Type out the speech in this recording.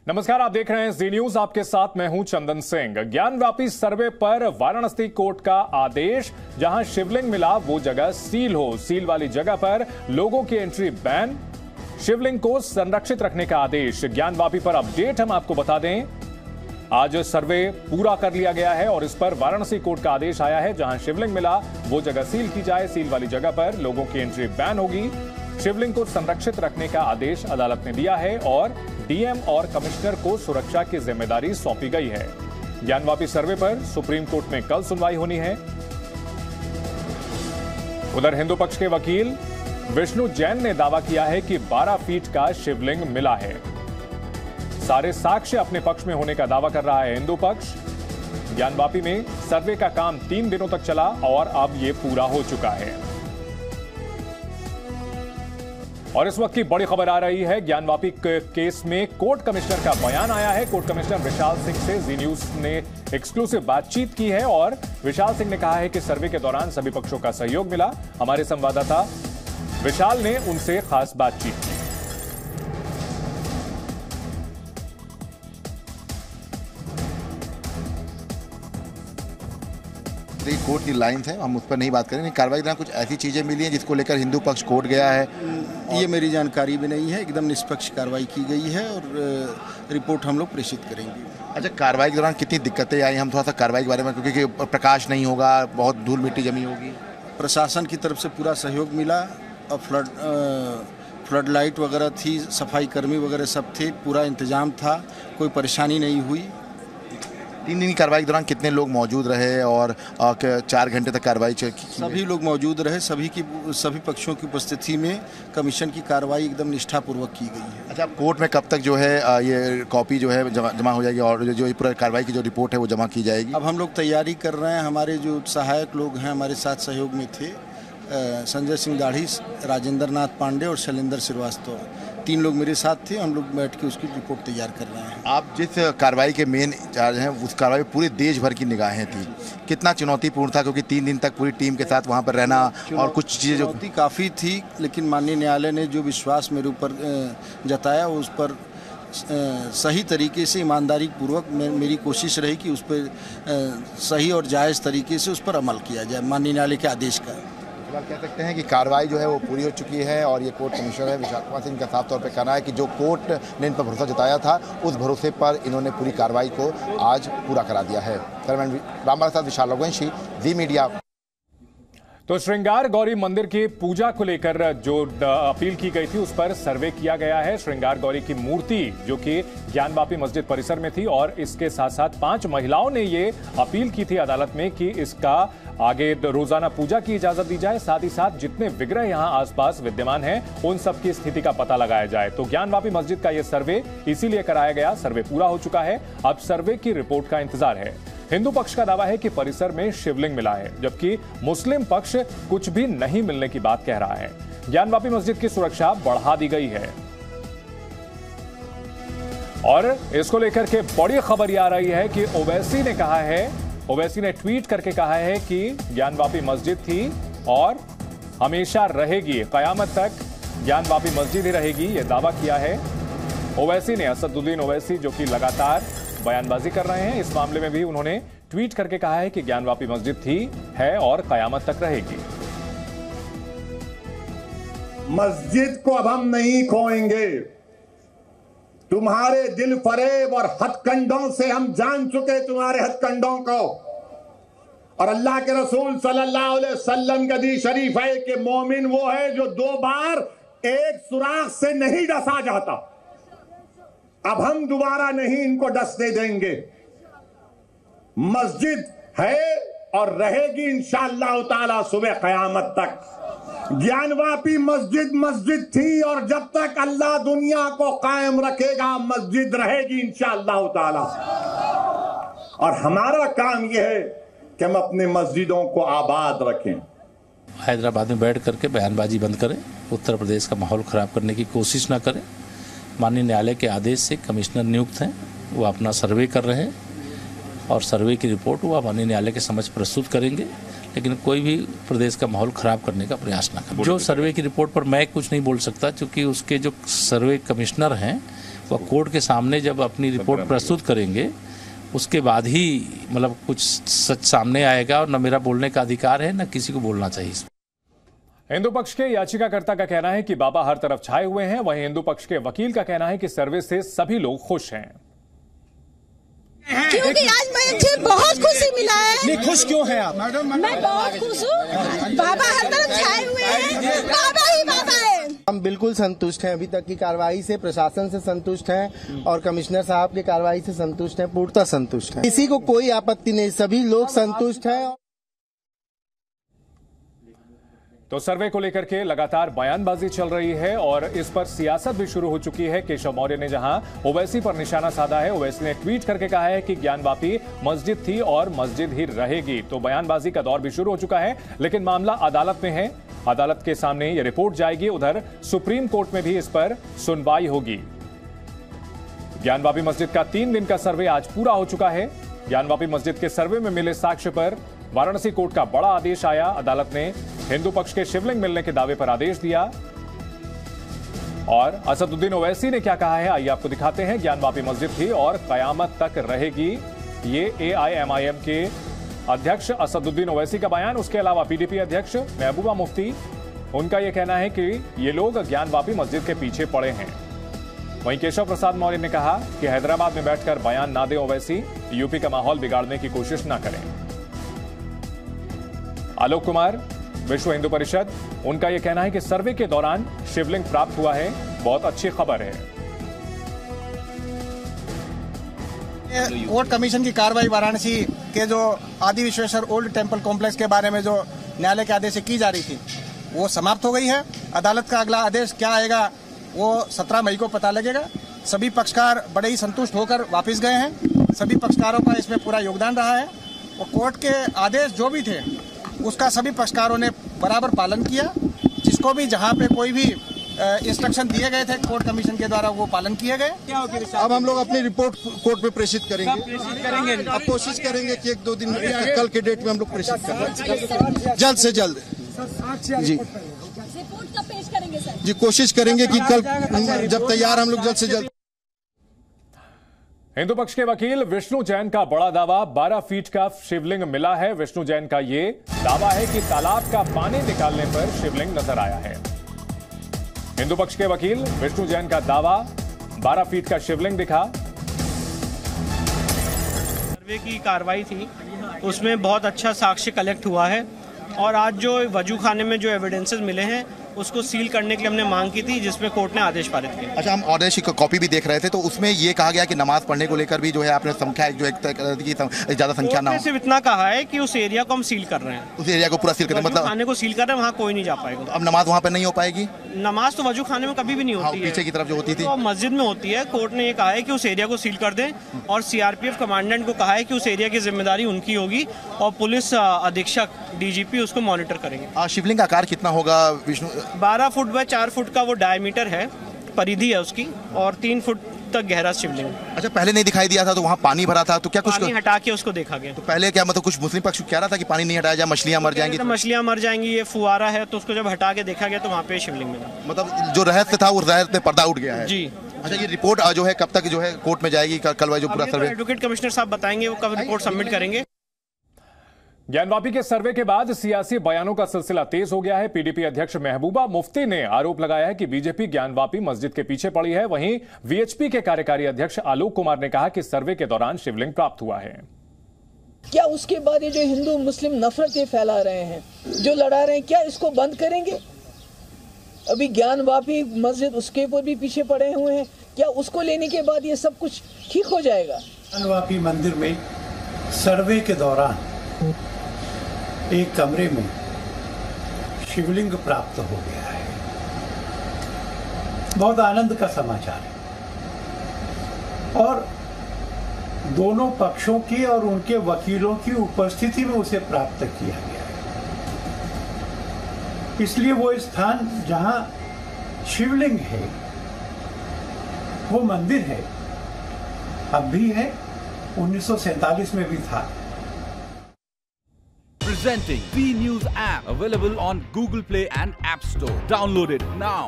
नमस्कार, आप देख रहे हैं जी न्यूज। आपके साथ मैं हूं चंदन सिंह। ज्ञानवापी सर्वे पर वाराणसी कोर्ट का आदेश, जहां शिवलिंग मिला वो जगह सील हो। सील वाली जगह पर लोगों की एंट्री बैन, शिवलिंग को संरक्षित रखने का आदेश। ज्ञानवापी पर अपडेट हम आपको बता दें, आज सर्वे पूरा कर लिया गया है और इस पर वाराणसी कोर्ट का आदेश आया है। जहां शिवलिंग मिला वो जगह सील की जाए। सील वाली जगह पर लोगों की एंट्री बैन होगी। शिवलिंग को संरक्षित रखने का आदेश अदालत ने दिया है और डीएम और कमिश्नर को सुरक्षा की जिम्मेदारी सौंपी गई है। ज्ञानवापी सर्वे पर सुप्रीम कोर्ट में कल सुनवाई होनी है। उधर हिंदू पक्ष के वकील विष्णु जैन ने दावा किया है कि 12 फीट का शिवलिंग मिला है। सारे साक्ष्य अपने पक्ष में होने का दावा कर रहा है हिंदू पक्ष। ज्ञानवापी में सर्वे का काम 3 दिनों तक चला और अब यह पूरा हो चुका है। और इस वक्त की बड़ी खबर आ रही है, ज्ञानवापी केस में कोर्ट कमिश्नर का बयान आया है। कोर्ट कमिश्नर विशाल सिंह से जी न्यूज ने एक्सक्लूसिव बातचीत की है और विशाल सिंह ने कहा है कि सर्वे के दौरान सभी पक्षों का सहयोग मिला। हमारे संवाददाता विशाल ने उनसे खास बातचीत की। कोर्ट की लाइन्स हैं, हम उस पर नहीं बात करेंगे। कार्रवाई के दौरान कुछ ऐसी चीजें मिली हैं जिसको लेकर हिंदू पक्ष कोर्ट गया है? ये मेरी जानकारी भी नहीं है। एकदम निष्पक्ष कार्रवाई की गई है और रिपोर्ट हम लोग प्रेषित करेंगे। अच्छा, कार्रवाई के दौरान कितनी दिक्कतें आई? हम थोड़ा सा कार्रवाई के बारे में, क्योंकि प्रकाश नहीं होगा, बहुत धूल मिट्टी जमी होगी। प्रशासन की तरफ से पूरा सहयोग मिला और फ्लड लाइट वगैरह थी, सफाई कर्मी वगैरह सब थे, पूरा इंतजाम था, कोई परेशानी नहीं हुई। 3 दिन की कार्रवाई के दौरान कितने लोग मौजूद रहे और 4 घंटे तक कार्रवाई की? सभी लोग मौजूद रहे। सभी पक्षों की उपस्थिति में कमीशन की कार्रवाई एकदम निष्ठापूर्वक की गई है। अच्छा, कोर्ट में कब तक जो है ये कॉपी जो है जमा हो जाएगी और जो पूरा कार्रवाई की जो रिपोर्ट है वो जमा की जाएगी? अब हम लोग तैयारी कर रहे हैं। हमारे जो सहायक लोग हैं हमारे साथ सहयोग में थे, संजय सिंह दाढ़ी, राजेंद्र नाथ पांडे और शैलेंद्र श्रीवास्तव, 3 लोग मेरे साथ थे। हम लोग बैठ के उसकी रिपोर्ट तैयार कर रहे हैं। आप जिस कार्रवाई के मेन इंचार्ज हैं, उस कार्रवाई में पूरे देश भर की निगाहें थी। कितना चुनौतीपूर्ण था, क्योंकि 3 दिन तक पूरी टीम के साथ वहां पर रहना और कुछ चीज़ें जो चुनौती काफ़ी थी, लेकिन माननीय न्यायालय ने जो विश्वास मेरे ऊपर जताया उस पर सही तरीके से ईमानदारी पूर्वक मेरी कोशिश रही कि उस पर सही और जायज़ तरीके से उस पर अमल किया जाए माननीय न्यायालय के आदेश का। कह सकते हैं कि कार्रवाई जो है वो पूरी हो चुकी है और ये कोर्ट कमिश्नर है विशाल कुमार सिंह का साफ तौर पर कहना है कि जो कोर्ट ने इन पर भरोसा जताया था उस भरोसे पर इन्होंने पूरी कार्रवाई को आज पूरा करा दिया है। रामबाग साथ विशाल रघुवंशी, जी मीडिया। तो श्रृंगार गौरी मंदिर की पूजा को लेकर जो अपील की गई थी उस पर सर्वे किया गया है। श्रृंगार गौरी की मूर्ति जो कि ज्ञानवापी मस्जिद परिसर में थी और इसके साथ साथ 5 महिलाओं ने ये अपील की थी अदालत में कि इसका आगे रोजाना पूजा की इजाजत दी जाए। साथ ही साथ जितने विग्रह यहां आसपास विद्यमान हैं उन सब की स्थिति का पता लगाया जाए। तो ज्ञानवापी मस्जिद का यह सर्वे इसीलिए कराया गया। सर्वे पूरा हो चुका है, अब सर्वे की रिपोर्ट का इंतजार है। हिंदू पक्ष का दावा है कि परिसर में शिवलिंग मिला है, जबकि मुस्लिम पक्ष कुछ भी नहीं मिलने की बात कह रहा है। ज्ञानवापी मस्जिद की सुरक्षा बढ़ा दी गई है और इसको लेकर के बड़ी खबर यह आ रही है कि ओवैसी ने कहा है, ओवैसी ने ट्वीट करके कहा है कि ज्ञानवापी मस्जिद थी और हमेशा रहेगी, कयामत तक ज्ञानवापी मस्जिद ही रहेगी, यह दावा किया है ओवैसी ने। असदुद्दीन ओवैसी जो कि लगातार बयानबाजी कर रहे हैं, इस मामले में भी उन्होंने ट्वीट करके कहा है कि ज्ञानवापी मस्जिद थी, है और कयामत तक रहेगी। मस्जिद को अब हम नहीं खोएंगे। तुम्हारे दिल फरेब और हथकंडों से हम जान चुके तुम्हारे हथकंडों को। और अल्लाह के रसूल सल्लल्लाहु अलैहि वसल्लम का हदीस शरीफ है कि मोमिन वो है जो 2 बार एक सुराख से नहीं डसा जाता। अब हम दोबारा नहीं इनको डसने देंगे। मस्जिद है और रहेगी इंशाअल्लाह ताला सुबह कयामत तक। ज्ञानवापी मस्जिद मस्जिद थी और जब तक अल्लाह दुनिया को कायम रखेगा मस्जिद रहेगी इंशाअल्लाह ताला। और हमारा काम यह है कि हम अपने मस्जिदों को आबाद रखें। हैदराबाद में बैठ करके बयानबाजी बंद करें, उत्तर प्रदेश का माहौल खराब करने की कोशिश ना करें। माननीय न्यायालय के आदेश से कमिश्नर नियुक्त हैं, वो अपना सर्वे कर रहे हैं और सर्वे की रिपोर्ट वो माननीय न्यायालय के समक्ष प्रस्तुत करेंगे, लेकिन कोई भी प्रदेश का माहौल खराब करने का प्रयास ना करें। जो सर्वे की रिपोर्ट पर मैं कुछ नहीं बोल सकता, क्योंकि उसके जो सर्वे कमिश्नर हैं तो कोर्ट के सामने जब अपनी रिपोर्ट प्रस्तुत करेंगे उसके बाद ही मतलब कुछ सच सामने आएगा, और न मेरा बोलने का अधिकार है न किसी को बोलना चाहिए। हिंदू पक्ष के याचिकाकर्ता का कहना है कि बाबा हर तरफ छाए हुए हैं, वहीं हिंदू पक्ष के वकील का कहना है कि सर्वे से सभी लोग खुश हैं। क्योंकि आज मुझे बहुत खुशी मिला है। नहीं, खुश क्यों हैं आप? मैं बहुत खुश हूँ, बाबा हर तरफ छाए हुए हैं, बाबा ही बाबा है। हम बिल्कुल संतुष्ट हैं, अभी तक की कार्रवाई से, प्रशासन से संतुष्ट हैं और कमिश्नर साहब की कार्रवाई से संतुष्ट हैं, पूर्णतः संतुष्ट हैं। किसी को कोई आपत्ति नहीं, सभी लोग संतुष्ट हैं। तो सर्वे को लेकर के लगातार बयानबाजी चल रही है और इस पर सियासत भी शुरू हो चुकी है। केशव मौर्य ने जहां ओवैसी पर निशाना साधा है, ओवैसी ने ट्वीट करके कहा है कि ज्ञानवापी मस्जिद थी और मस्जिद ही रहेगी। तो बयानबाजी का दौर भी शुरू हो चुका है, लेकिन मामला अदालत में है, अदालत के सामने ये रिपोर्ट जाएगी। उधर सुप्रीम कोर्ट में भी इस पर सुनवाई होगी। ज्ञानवापी मस्जिद का 3 दिन का सर्वे आज पूरा हो चुका है। ज्ञानवापी मस्जिद के सर्वे में मिले साक्ष्य पर वाराणसी कोर्ट का बड़ा आदेश आया। अदालत ने हिंदू पक्ष के शिवलिंग मिलने के दावे पर आदेश दिया। और असदुद्दीन ओवैसी ने क्या कहा है, आइए आपको दिखाते हैं। ज्ञानवापी मस्जिद थी और कयामत तक रहेगी, ये AIMIM के अध्यक्ष असदुद्दीन ओवैसी का बयान। उसके अलावा PDP अध्यक्ष महबूबा मुफ्ती, उनका यह कहना है कि ये लोग ज्ञानवापी मस्जिद के पीछे पड़े हैं। वहीं केशव प्रसाद मौर्य ने कहा कि हैदराबाद में बैठकर बयान ना दे ओवैसी, यूपी का माहौल बिगाड़ने की कोशिश ना करें। आलोक कुमार, विश्व हिंदू परिषद, उनका यह कहना है कि सर्वे के दौरान शिवलिंग प्राप्त हुआ है, बहुत अच्छी खबर है। कोर्ट कमीशन की कार्रवाई वाराणसी के जो आदि विश्वेश्वर ओल्ड टेम्पल कॉम्प्लेक्स के बारे में जो न्यायालय के आदेश से की जा रही थी, वो समाप्त हो गई है। अदालत का अगला आदेश क्या आएगा वो 17 मई को पता लगेगा। सभी पक्षकार बड़े ही संतुष्ट होकर वापस गए हैं। सभी पक्षकारों का इसमें पूरा योगदान रहा है और कोर्ट के आदेश जो भी थे उसका सभी पक्षकारों ने बराबर पालन किया। जिसको भी जहां पे कोई भी इंस्ट्रक्शन दिए गए थे कोर्ट कमीशन के द्वारा वो पालन किए गए। अब हम लोग अपनी रिपोर्ट कोर्ट में प्रेषित करेंगे। अब कोशिश करेंगे कि 1-2 दिन कल के डेट में हम लोग प्रेषित करें, जल्द से जल्द। जी रिपोर्ट कब पेश करेंगे सर? जी कोशिश करेंगे कि कल जब तैयार हम लोग जल्द से जल्द। हिंदू पक्ष के वकील विष्णु जैन का बड़ा दावा, 12 फीट का शिवलिंग मिला है। विष्णु जैन का ये दावा है कि तालाब का पानी निकालने पर शिवलिंग नजर आया है। हिंदू पक्ष के वकील विष्णु जैन का दावा, 12 फीट का शिवलिंग दिखा। सर्वे की कार्रवाई थी, उसमें बहुत अच्छा साक्ष्य कलेक्ट हुआ है और आज जो वजू खाने में जो एविडेंसेस मिले हैं उसको सील करने के लिए हमने मांग की थी, जिसमें कोर्ट ने आदेश पारित किया। अच्छा, हम आदेश की कॉपी भी देख रहे थे तो उसमें ये कहा गया कि नमाज पढ़ने को लेकर भी जो है आपने संख्या जो ज्यादा संख्या ना हो। सिर्फ इतना कहा है कि उस एरिया को हम सील कर रहे हैं, उस एरिया को पूरा सील कर रहे हैं, मतलब खाने को सील कर रहे हैं, वहाँ कोई नहीं जा पाएगा। अब नमाज वहाँ पे नहीं हो पाएगी? नमाज तो वजू खाने में कभी भी नहीं होती है, पीछे की तरफ जो होती थी तो मस्जिद में होती है। कोर्ट ने ये कहा है कि उस एरिया को सील कर दें और CRPF कमांडेंट को कहा है कि उस एरिया की जिम्मेदारी उनकी होगी और पुलिस अधीक्षक DGP उसको मॉनिटर करेंगे। शिवलिंग का आकार कितना होगा विष्णु? 12 फुट बाय 4 फुट का वो डायमीटर है, परिधि है उसकी, और 3 फुट तक गहरा शिवलिंग। अच्छा, पहले नहीं दिखाई दिया था तो वहाँ पानी भरा था, तो क्या कुछ पानी हटा के उसको देखा गया? तो पहले क्या मतलब कुछ मुस्लिम पक्ष कह रहा था कि पानी नहीं हटाया जाए मछलियाँ मर जाएंगी? तो मछलियाँ मर जाएंगी, ये फुवारा है, तो उसको जब हटा के देखा गया तो वहाँ पे शिवलिंग मिला। मतलब जो रहस्य था वो रहस्य में पर्दा उठ गया है। जी। अच्छा, ये रिपोर्ट जो है कब तक जो है कोर्ट में जाएगी? कल जो पूरा सर्वे एडवोकेट कमिश्नर साहब बताएंगे वो कब रिपोर्ट सबमिट करेंगे। ज्ञानवापी के सर्वे के बाद सियासी बयानों का सिलसिला तेज हो गया है। PDP अध्यक्ष महबूबा मुफ्ती ने आरोप लगाया है कि बीजेपी ज्ञानवापी मस्जिद के पीछे पड़ी है। वहीं VHP के कार्यकारी अध्यक्ष आलोक कुमार ने कहा कि सर्वे के दौरान शिवलिंग प्राप्त हुआ है। क्या उसके बाद ये जो हिंदू मुस्लिम नफरतें फैला रहे हैं, जो लड़ा रहे हैं, क्या इसको बंद करेंगे? अभी ज्ञानवापी मस्जिद उसके ऊपर भी पीछे पड़े हुए हैं, क्या उसको लेने के बाद ये सब कुछ ठीक हो जाएगा? ज्ञानवापी मंदिर में सर्वे के दौरान एक कमरे में शिवलिंग प्राप्त हो गया है। बहुत आनंद का समाचार है और दोनों पक्षों की और उनके वकीलों की उपस्थिति में उसे प्राप्त किया गया है। इसलिए वो स्थान जहां शिवलिंग है वो मंदिर है, अब भी है, 1947 में भी था। Presenting V News app, available on Google Play and App Store. Download it now.